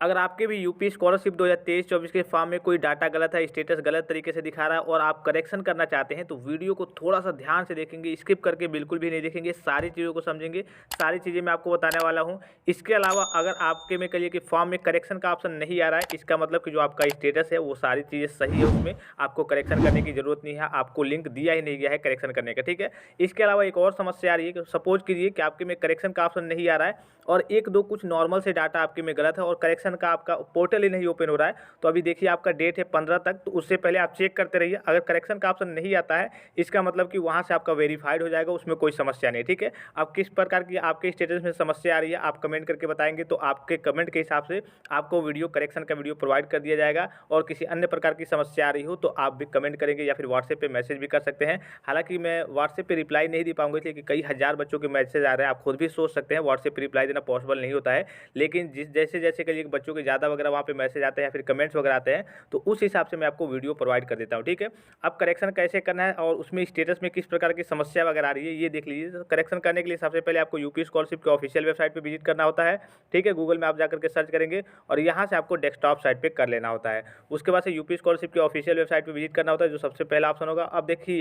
अगर आपके भी यूपी स्कॉलरशिप 2023-24 के फॉर्म में कोई डाटा गलत है, स्टेटस गलत तरीके से दिखा रहा है और आप करेक्शन करना चाहते हैं तो वीडियो को थोड़ा सा ध्यान से देखेंगे, स्किप करके बिल्कुल भी नहीं देखेंगे, सारी चीज़ों को समझेंगे, सारी चीज़ें मैं आपको बताने वाला हूँ। इसके अलावा अगर आपके में कहिए कि फॉर्म में करेक्शन का ऑप्शन नहीं आ रहा है, इसका मतलब कि जो आपका स्टेटस है वो सारी चीज़ें सही है, उसमें आपको करेक्शन करने की ज़रूरत नहीं है, आपको लिंक दिया ही नहीं गया है करेक्शन करने का, ठीक है। इसके अलावा एक और समस्या आ रही है कि सपोज कीजिए कि आपके में करेक्शन का ऑप्शन नहीं आ रहा है और एक दो कुछ नॉर्मल से डाटा आपके में गलत है और करेक्शन का आपका पोर्टल ही नहीं ओपन हो रहा है। तो अभी देखिए आपका डेट है 15 तक, तो उससे पहले आप चेक करते रहिए। अगर करेक्शन का ऑप्शन नहीं आता है इसका मतलब कि वहाँ से आपका वेरीफाइड हो जाएगा, उसमें कोई समस्या नहीं, ठीक है। अब किस प्रकार की आपके स्टेटस में समस्या आ रही है आप कमेंट करके बताएंगे तो आपके कमेंट के हिसाब से आपको वीडियो करेक्शन का वीडियो प्रोवाइड कर दिया जाएगा। और किसी अन्य प्रकार की समस्या आ रही हो तो आप भी कमेंट करेंगे या फिर व्हाट्सएप पे मैसेज भी कर सकते हैं। हालांकि मैं व्हाट्सएप पे रिप्लाई नहीं दे पाऊंगा इसलिए कि कई हज़ार बच्चों के मैसेज आ रहे हैं, आप खुद भी सोच सकते हैं व्हाट्सएप पे रिप्लाई देना पॉसिबल नहीं होता है। लेकिन जैसे जैसे करिए बच्चों के ज़्यादा वगैरह वहाँ पे मैसेज आते हैं या फिर कमेंट्स वगैरह आते हैं तो उस हिसाब से मैं आपको वीडियो प्रोवाइड कर देता हूँ, ठीक है। अब करेक्शन कैसे करना है और उसमें स्टेटस में किस प्रकार की समस्या वगैरह आ रही है ये देख लीजिए। तो करेक्शन करने के लिए सबसे पहले आपको यूपी स्कॉलरशिप के ऑफिशियल वेबसाइट पर विजिट करना होता है, ठीक है। गूगल में आप जाकर के सर्च करेंगे और यहाँ से आपको डेस्कटॉप साइट पर कर लेना होता है। उसके बाद से यूपी स्कॉलरशिप के ऑफिशियल वेबसाइट पर विजिट करना होता है, जो सबसे पहला ऑप्शन होगा। अब देखिए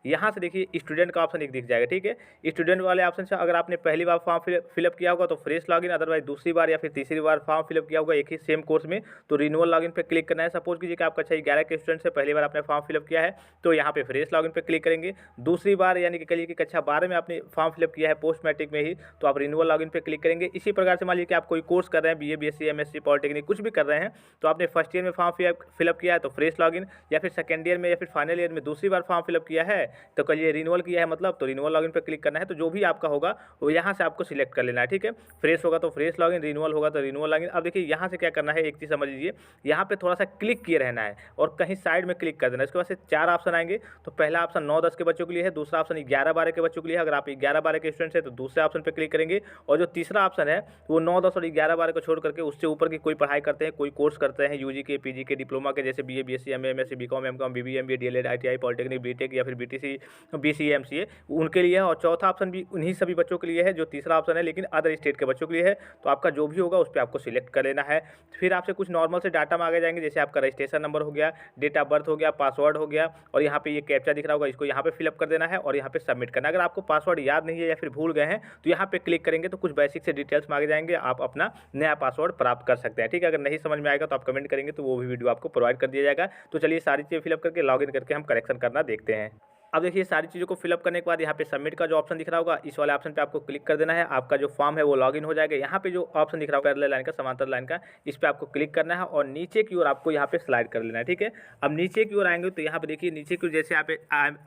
यहाँ से देखिए स्टूडेंट का ऑप्शन एक दिख जाएगा, ठीक है। स्टूडेंट वाले ऑप्शन से अगर आपने पहली बार फॉर्म फिलअप किया होगा तो फ्रेश लॉगिन, अदरवाइज दूसरी बार या फिर तीसरी बार फॉर्म फिलअप किया होगा एक ही सेम कोर्स में तो रिन्यूअल लॉगिन पे क्लिक करना है। सपोज कीजिए कि आपका 11 के स्टूडेंट से पहली बार आपने फॉर्म फिलअप किया है तो यहाँ पे फ्रेश लॉगिन पे क्लिक करेंगे। दूसरी बार यानी कि कहिए कि कक्षा 12 में आपने फॉर्म फिलअप किया है पोस्ट मैट्रिक में ही तो आप रिन्यूअल लॉगिन पे क्लिक करेंगे। इसी प्रकार से मान लीजिए कि आप कोई कोर्स कर रहे हैं, बीए बीएससी एमएससी पॉलिटेक्निक कुछ भी कर रहे हैं तो आपने फर्स्ट ईयर में फॉर्म फिलअप किया है तो फ्रेश लॉगिन, या फिर सेकंड ईयर में या फिर फाइनल ईयर में दूसरी बार फॉर्म फिलअप किया है तो कहिए रिन्यूअल किया है मतलब तो रिन्यूअल लॉगिन पे क्लिक करना है। तो जो भी आपका होगा वो यहाँ से आपको सिलेक्ट कर लेना है, ठीक है। फ्रेश होगा तो फ्रेश लॉगिन, रिन्यूअल होगा तो रिन्यूअल लॉगिन। अब देखिए यहाँ से क्या करना है, एक चीज़ समझ लीजिए, यहाँ पे थोड़ा सा क्लिक किए रहना है और कहीं साइड में क्लिक कर देना है। इसके बाद से 4 ऑप्शन आएंगे। तो पहला ऑप्शन 9-10 के बच्चों के लिए है, दूसरा ऑप्शन 11-12 के बच्चों के लिए है। अगर आप 11-12 के स्टूडेंट्स हैं तो दूसरे ऑप्शन पे क्लिक करेंगे और जो तीसरा ऑप्शन है वो 9-10 और 11-12 को छोड़ करके उससे ऊपर की कोई पढ़ाई करते हैं, कोई कोर्स करते हैं यूजी के, पीजी के, डिप्लोमा के, जैसे BA BSc MA MSc BCom MCom BBA MBA DElEd ITI polytechnic BTech या फिर बीटीसी बीसीए एमसीए उनके लिए है। और चौथा ऑप्शन भी उन्हीं सभी बच्चों के लिए है जो तीसरा ऑप्शन है, लेकिन अदर स्टेट के बच्चों के लिए है। तो आपका जो भी होगा उस पर आपको सिलेक्ट कर लेना है। फिर आपसे कुछ नॉर्मल से डाटा मांगे जाएंगे, जैसे आपका रजिस्ट्रेशन नंबर हो गया, डेट ऑफ बर्थ हो गया, पासवर्ड हो गया और यहाँ पे ये कैप्चा दिख रहा होगा, इसको यहाँ पे फिलअप कर देना है और यहाँ पे सबमिट करना है। अगर आपको पासवर्ड याद नहीं है या फिर भूल गए हैं तो यहाँ पे क्लिक करेंगे तो कुछ बेसिक से डिटेल्स मांगे जाएंगे, आप अपना नया पासवर्ड प्राप्त कर सकते हैं, ठीक है। अगर नहीं समझ में आएगा तो आप कमेंट करेंगे तो वो भी वीडियो आपको प्रोवाइड कर दिया जाएगा। तो चलिए सारी चीज़ें फिलअप करके लॉगिन करके हम करेक्शन करना देखते हैं। अब देखिए सारी चीज़ों को फिलअप करने के बाद यहाँ पे सबमिट का जो ऑप्शन दिख रहा होगा इस वाले ऑप्शन पे आपको क्लिक कर देना है। आपका जो फॉर्म है वो लॉगिन हो जाएगा। यहाँ पे जो ऑप्शन दिख रहा होगा पैरेलल लाइन का, समांतर लाइन का, इस पर आपको क्लिक करना है और नीचे की ओर आपको यहाँ पे स्लाइड कर लेना है, ठीक है। अब नीचे की ओर आएंगे तो यहाँ पे देखिए नीचे की ओर जैसे आप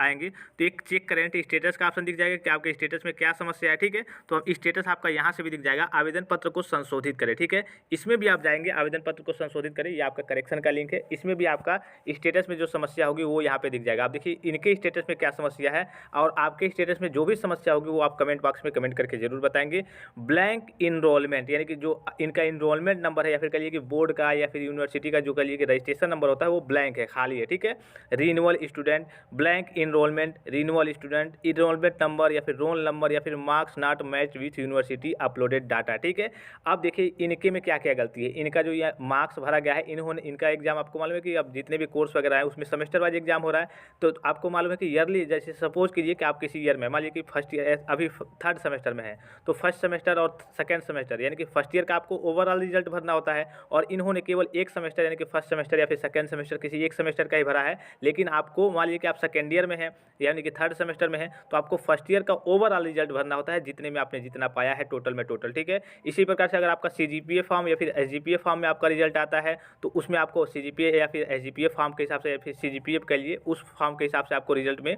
आएंगे तो एक चेक करेंट स्टेटस का ऑप्शन दिख जाएगा कि आपके स्टेटस में क्या समस्या है, ठीक है। तो स्टेटस आपका यहाँ से भी दिख जाएगा, आवेदन पत्र को संशोधित करें, ठीक है। इसमें भी आप जाएंगे, आवेदन पत्र को संशोधित करें, ये आपका करेक्शन का लिंक है। इसमें भी आपका स्टेटस में जो समस्या होगी वो यहाँ पे दिख जाएगा। आप देखिए इनके स्टेटस में क्या समस्या है और आपके स्टेटस में जो भी समस्या होगी वो आप कमेंट बॉक्स में कमेंट करके जरूर बताएंगे। ब्लैंक इनरोलमेंट यानी कि जो इनका इनरोलमेंट नंबर है या फिर कहिए कि बोर्ड का या फिर यूनिवर्सिटी का जो कहिए कि रजिस्ट्रेशन नंबर होता है वो ब्लैंक है, खाली है, ठीक है। Renewal student, blank enrolment, renewal student, enrolment number या फिर रोल नंबर या फिर marks not match with university uploaded data, ठीक है। अब देखिए इनके में क्या क्या गलती है। इनका जो ये मार्क्स भरा गया है, इन्होंने इनका एग्जाम आपको मालूम है कि अब जितने भी कोर्स वगैरह है उसमें सेमेस्टर वाइज एग्जाम हो रहा है। तो आपको मालूम है कि ईयरली, जैसे सपोज कीजिए कि आप किसी ईयर में मान लीजिए कि फर्स्ट ईयर अभी थर्ड सेमेस्टर में है तो फर्स्ट सेमेस्टर और सेकंड सेमेस्टर यानी कि फर्स्ट ईयर का आपको ओवरऑल रिजल्ट भरना होता है और इन्होंने केवल एक सेमेस्टर यानी कि फर्स्ट सेमेस्टर या फिर सेकंड सेमेस्टर किसी एक सेमेस्टर का ही भरा है। लेकिन आपको मान लीजिए कि आप सेकंड ईयर में है यानी कि थर्ड सेमेस्टर में है तो आपको फर्स्ट ईयर का ओवरऑल रिजल्ट भरना होता है, जितने में आपने जितना पाया है टोटल में टोटल, ठीक है। इसी प्रकार से अगर आपका सीजीपीए फॉर्म या फिर एसजीपीए फॉर्म में आपका रिजल्ट आता है तो उसमें आपको सीजीपीए या फिर एसजीपीए फॉर्म के हिसाब से या फिर सीजीपीए कह लिए उस फॉर्म के हिसाब से आपको रिजल्ट में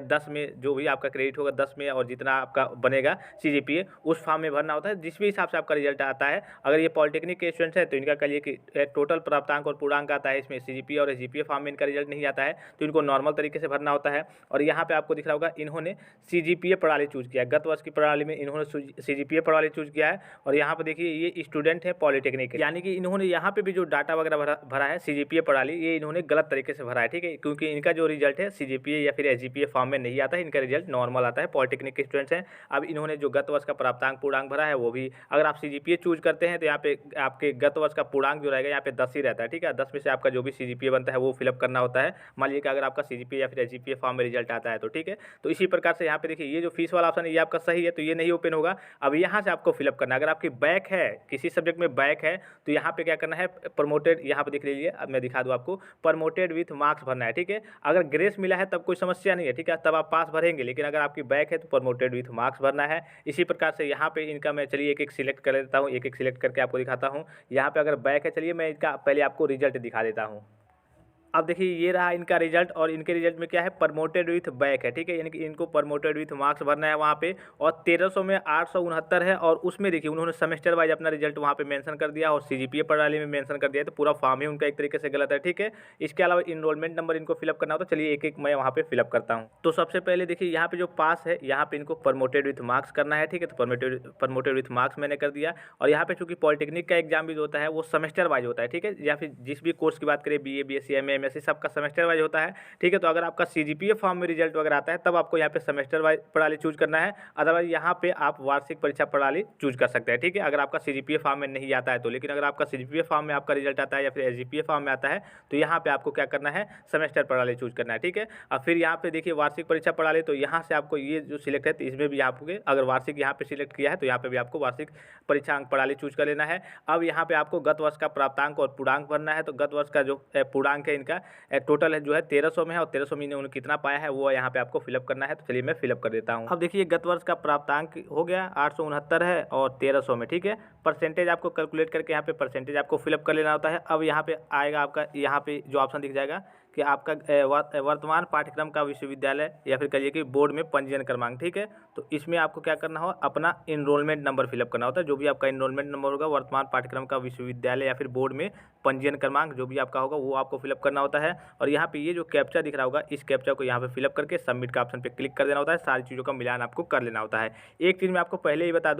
10 में जो भी आपका क्रेडिट होगा 10 में और जितना आपका बनेगा सीजीपीए उस फॉर्म में भरना होता है, जिस भी हिसाब से आपका रिजल्ट आता है। अगर ये पॉलिटेक्निक के स्टूडेंट्स हैं तो इनका कहिए कि टोटल प्राप्तांक और पूर्णांक आता है, इसमें सीजीपीए और एसजीपीए फॉर्म में इनका रिजल्ट नहीं आता है तो इनको नॉर्मल तरीके से भरना होता है। और यहाँ पे आपको दिख रहा होगा इन्होंने सीजीपीए प्रणाली चूज किया है, गत वर्ष की प्रणाली में इन्होंने सीजीपीए प्रणाली चूज किया है। और यहाँ पे देखिए ये स्टूडेंट है पॉलिटेक्निक के, यानी कि इन्होंने यहाँ पे भी जो डाटा वगैरह भरा है सीजीपीए प्रणाली ये इन्होंने गलत तरीके से भरा है, ठीक है, क्योंकि इनका जो रिजल्ट है सीजीपीए या फिर सीजीपीए फॉर्म में नहीं आता है, इनका रिजल्ट नॉर्मल आता है। पॉलिटेक्निक के स्टूडेंट्स हैं। अब इन्होंने जो गत वर्ष का प्राप्तांक पूर्णांक भरा है वो भी, अगर आप सीजीपीए चूज करते हैं तो यहाँ पे आपके गत वर्ष का पूर्णांक जो रहेगा यहाँ पे 10 ही रहता है, ठीक है। 10 में से आपका जो भी सीजीपीए बनता है वो फिलअप करना होता है। मान लीजिए कि अगर आपका सीजीपीए या फिर एसजीपीए फॉर्म में रिजल्ट आता है तो ठीक है। तो इसी प्रकार से यहाँ पे देखिए ये जो फीस वाला ऑप्शन है ये आपका सही है, तो ये नहीं ओपन होगा। अब यहाँ से आपको फिलअप करना है। अगर आपकी बैक है, किसी सब्जेक्ट में बैक है, तो यहाँ पे क्या करना है, प्रमोटेड, यहाँ पे देख लीजिए, अब मैं दिखा दूँ आपको, प्रमोटेड विथ मार्क्स भरना है, ठीक है। अगर ग्रेस मिला है तब कोई समस्या नहीं है, ठीक है, तब आप पास भरेंगे। लेकिन अगर आपकी बैक है तो प्रमोटेड विथ मार्क्स भरना है। इसी प्रकार से यहाँ पे इनका मैं चलिए एक एक सिलेक्ट कर लेता हूँ, एक एक सिलेक्ट करके आपको दिखाता हूँ। यहाँ पे अगर बैक है, चलिए मैं इसका पहले आपको रिजल्ट दिखा देता हूँ। अब देखिए ये रहा इनका रिजल्ट, और इनके रिजल्ट में क्या है, प्रमोटेड विथ बैक है, ठीक है, यानी कि इनको प्रमोटेड विथ मार्क्स भरना है वहाँ पे। और 1300 में 869 है, और उसमें देखिए उन्होंने सेमेस्टर वाइज अपना रिजल्ट वहाँ पे मेंशन कर दिया और सीजीपीए प्रणाली में मेंशन कर दिया है, तो पूरा फॉर्म ही उनका एक तरीके से गलत है, ठीक है। इसके अलावा इनरोलमेंट नंबर इनको फिलअप करना हो, तो चलिए एक एक मैं वहाँ पे फिलअप करता हूँ। तो सबसे पहले देखिए यहाँ पे जो पास है, यहाँ पे इनको प्रमोटेड विथ मार्क्स करना है, ठीक है। तो प्रमोटेड विथ मार्क्स मैंने कर दिया। और यहाँ पे चूंकि पॉलिटेक्निक का एग्जाम भी जो होता है वो सेमेस्टर वाइज होता है, ठीक है, या फिर जिस भी कोर्स की बात करें, बीए, बीएससी, एमए, एमएससी, सबका सेमेस्टर वाइज होता है, ठीक है। तो अगर आपका सीजीपीए फॉर्म में रिजल्ट वगैरह आता है तब आपको यहाँ पे सेमेस्टर वाइज प्रणाली चूज करना है। अदरवाइज यहाँ पे आप वार्षिक परीक्षा प्रणाली चूज कर सकते हैं, ठीक है, अगर आपका सीजीपीए फॉर्म में नहीं आता है तो। लेकिन अगर आपका सीजीपीए फॉर्म में आपका रिजल्ट आता है या फिर एसजीपीए फॉर्म में आता है तो यहाँ पे आपको क्या करना है, सेमेस्टर प्रणाली चूज करना है, ठीक है। और फिर यहाँ पे देखिए वार्षिक परीक्षा प्रणाली, तो यहाँ से आपको ये जो सिलेक्ट है तो इसमें भी आपको अगर वार्षिक यहाँ पे सिलेक्ट किया है तो यहाँ पे भी आपको वार्षिक परीक्षा अंक प्रणाली चूज कर लेना है। अब यहाँ पे आपको गत वर्ष का प्राप्तांक और पूर्णांक भरना है। तो गत वर्ष का जो पूर्णांक है इनका टोटल है जो है 1300 में है, और 1300 में इन्होंने कितना पाया है वो यहाँ पे आपको फिलअप करना है। तो चलिए मैं फिलअप कर देता हूँ। अब देखिए गत वर्ष का प्राप्तांक हो गया 869 है और 1300 में, ठीक है। परसेंटेज आपको कैलकुलेट करके यहाँ पे परसेंटेज आपको फिलअप कर लेना होता है। अब यहाँ पे आएगा आपका, यहाँ पे जो ऑप्शन दिख जाएगा कि आपका वर्तमान पाठ्यक्रम का विश्वविद्यालय या फिर कहिए कि बोर्ड में पंजीयन क्रमांक, ठीक है। तो इसमें आपको क्या करना हो, अपना इनरोलमेंट नंबर फिलअप करना होता है। जो भी आपका इनरोलमेंट नंबर होगा, वर्तमान पाठ्यक्रम का विश्वविद्यालय या फिर बोर्ड में पंजीयन क्रमांक जो भी आपका होगा वो आपको फिलअप करना होता है। और यहाँ पे ये जो कैप्चा दिख रहा होगा, इस कैप्चा को यहाँ पे फिलअप करके सबमिट का ऑप्शन पे क्लिक कर देना होता है। सारी चीज़ों का मिलान आपको कर लेना होता है। एक चीज़ मैं आपको पहले ही बता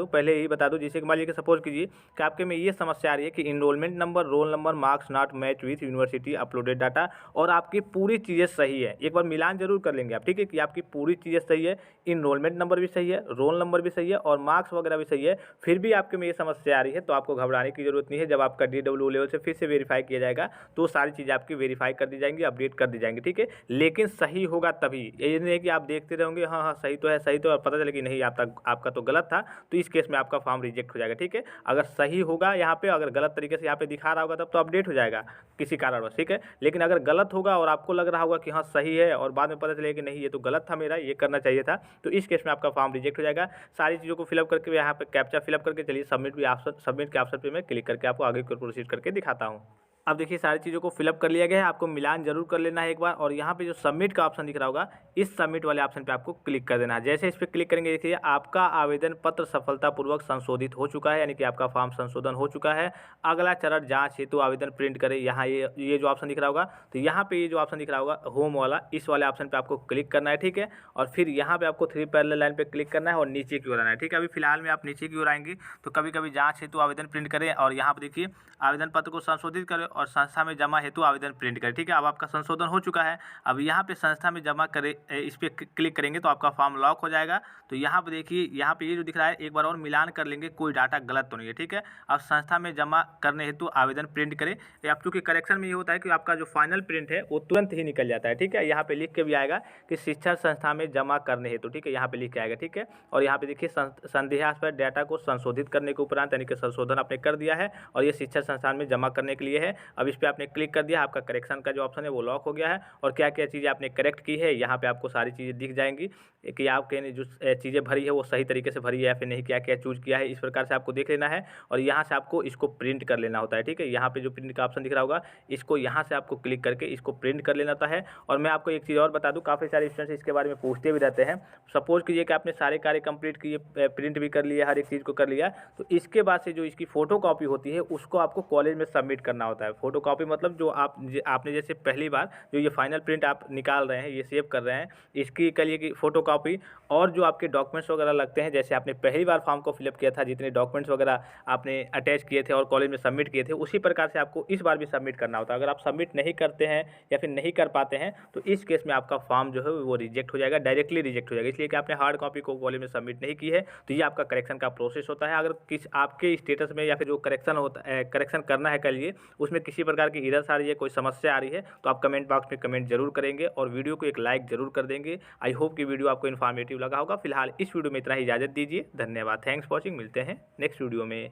दूँ, जैसे कि मान लीजिए सपोज कीजिए कि आपके में ये समस्या आ रही है कि enrolment number, roll number, marks not match with university uploaded data, और आपकी पूरी चीज़ें सही है। एक बार मिलान जरूर कर लेंगे आप, ठीक है, कि आपकी पूरी चीज़ें सही है, इनरोलमेंट नंबर भी सही है, रोल नंबर भी सही है और मार्क्स वगैरह भी सही है, फिर भी आपके में ये समस्या आ रही है तो आपको घबराने की जरूरत नहीं है। जब आपका DW लेवल से फिर से वेरीफाई किया जाएगा तो सारी चीज़ें आपकी वेरीफाई कर दी जाएंगी, अपडेट कर दी जाएंगी, ठीक है। लेकिन सही होगा तभी, ये नहीं है कि आप देखते रहोगे हाँ हाँ सही तो है, सही तो है, और पता चले कि नहीं आपका तो गलत था, तो इस केस में आपका फॉर्म रिजेक्ट हो जाएगा, ठीक है। अगर सही होगा यहाँ पे, अगर गलत तरीके से यहाँ पे दिखा रहा होगा तब तो अपडेट हो जाएगा किसी कारणवश, ठीक है। लेकिन अगर गलत होगा और आपको लग रहा होगा कि हाँ सही है और बाद में पता चलेगा कि नहीं ये तो गलत था, मेरा ये करना चाहिए था, तो इस केस में आपका फॉर्म रिजेक्ट हो जाएगा। सारी चीज़ों को फिलअप करके यहाँ पे कैप्चा फिलअप करके चलिए सबमिट के ऑप्शन पे मैं क्लिक करके आपको आगे प्रोसीड करके दिखाता हूँ। अब देखिए सारी चीज़ों को फिलअप कर लिया गया है, आपको मिलान जरूर कर लेना है एक बार। और यहाँ पे जो सबमिट का ऑप्शन दिख रहा होगा, इस सबमिट वाले ऑप्शन पे आपको क्लिक कर देना है। जैसे इस पर क्लिक करेंगे देखिए आपका आवेदन पत्र सफलतापूर्वक संशोधित हो चुका है, यानी कि आपका फॉर्म संशोधन हो चुका है। अगला चरण जांच हेतु आवेदन प्रिंट करें, यहाँ ये जो ऑप्शन दिख रहा होगा, तो यहाँ पे ये जो ऑप्शन दिख रहा होगा होम वाला, इस वाले ऑप्शन पे आपको क्लिक करना है, ठीक है। और फिर यहाँ पे आपको 3 पैरेलल लाइन पे क्लिक करना है और नीचे की ओर आना है, ठीक है। अभी फिलहाल में आप नीचे की ओर आएंगे तो कभी कभी जांच हेतु आवेदन प्रिंट करें, और यहाँ पे देखिए आवेदन पत्र को संशोधित करें और संस्था में जमा हेतु आवेदन प्रिंट करें, ठीक है। अब आपका संशोधन हो चुका है। अब यहाँ पे संस्था में जमा करें, इस पर क्लिक करेंगे तो आपका फॉर्म लॉक हो जाएगा। तो यहाँ पे देखिए, यहाँ पे ये जो दिख रहा है, एक बार और मिलान कर लेंगे कोई डाटा गलत तो नहीं है, ठीक है। अब संस्था में जमा करने हेतु आवेदन प्रिंट करें। आप चूँकि करेक्शन में ये होता है कि आपका जो फाइनल प्रिंट है वो तुरंत ही निकल जाता है, ठीक है। यहाँ पे लिख के भी आएगा कि शिक्षण संस्था में जमा करने हेतु, ठीक है, यहाँ पे लिख के आएगा, ठीक है। और यहाँ पे देखिए संदेहास्पद डाटा को संशोधित करने के उपरांत, यानी कि संशोधन आपने कर दिया है और ये शिक्षण संस्थान में जमा करने के लिए है। अब इस पर आपने क्लिक कर दिया, आपका करेक्शन का जो ऑप्शन है वो लॉक हो गया है। और क्या क्या चीज़ें आपने करेक्ट की है यहाँ पे आपको सारी चीज़ें दिख जाएंगी कि आपके जो चीज़ें भरी है वो सही तरीके से भरी है या फिर नहीं, क्या क्या चूज किया है, इस प्रकार से आपको देख लेना है। और यहाँ से आपको इसको प्रिंट कर लेना होता है, ठीक है। यहाँ पे जो प्रिंट का ऑप्शन दिख रहा होगा, इसको यहाँ से आपको क्लिक करके इसको प्रिंट कर लेना होता है। और मैं आपको एक चीज़ और बता दूँ, काफ़ी सारे स्टूडेंट्स इसके बारे में पूछते भी रहते हैं। सपोज कीजिए कि आपने सारे कार्य कंप्लीट किए, प्रिंट भी कर लिया, हर एक चीज़ को कर लिया, तो इसके बाद से जो इसकी फ़ोटो कॉपी होती है उसको आपको कॉलेज में सबमिट करना होता है। फोटो कॉपी मतलब जो आपने जैसे पहली बार जो ये फाइनल प्रिंट आप निकाल रहे हैं, ये सेव कर रहे हैं, इसकी करिए कि फोटो कॉपी। और जो आपके डॉक्यूमेंट्स वगैरह लगते हैं, जैसे आपने पहली बार फॉर्म को फिलअप किया था, जितने डॉक्यूमेंट्स वगैरह आपने अटैच किए थे और कॉलेज में सबमिट किए थे, उसी प्रकार से आपको इस बार भी सबमिट करना होता है। अगर आप सबमिट नहीं करते हैं या फिर नहीं कर पाते हैं तो इस केस में आपका फॉर्म जो है वो रिजेक्ट हो जाएगा, डायरेक्टली रिजेक्ट हो जाएगा, इसलिए कि आपने हार्ड कॉपी को कॉलेज में सबमिट नहीं की है। तो ये आपका करेक्शन का प्रोसेस होता है। अगर किस आपके स्टेटस में या फिर जो करेक्शन होता है, करेक्शन करना है करिए, उसमें किसी प्रकार की एरर्स आ रही है, कोई समस्या आ रही है, तो आप कमेंट बॉक्स में कमेंट जरूर करेंगे और वीडियो को एक लाइक जरूर कर देंगे। आई होप कि वीडियो आपको इन्फॉर्मेटिव लगा होगा। फिलहाल इस वीडियो में इतना ही, इजाजत दीजिए। धन्यवाद, थैंक्स फॉर वॉचिंग। मिलते हैं नेक्स्ट वीडियो में।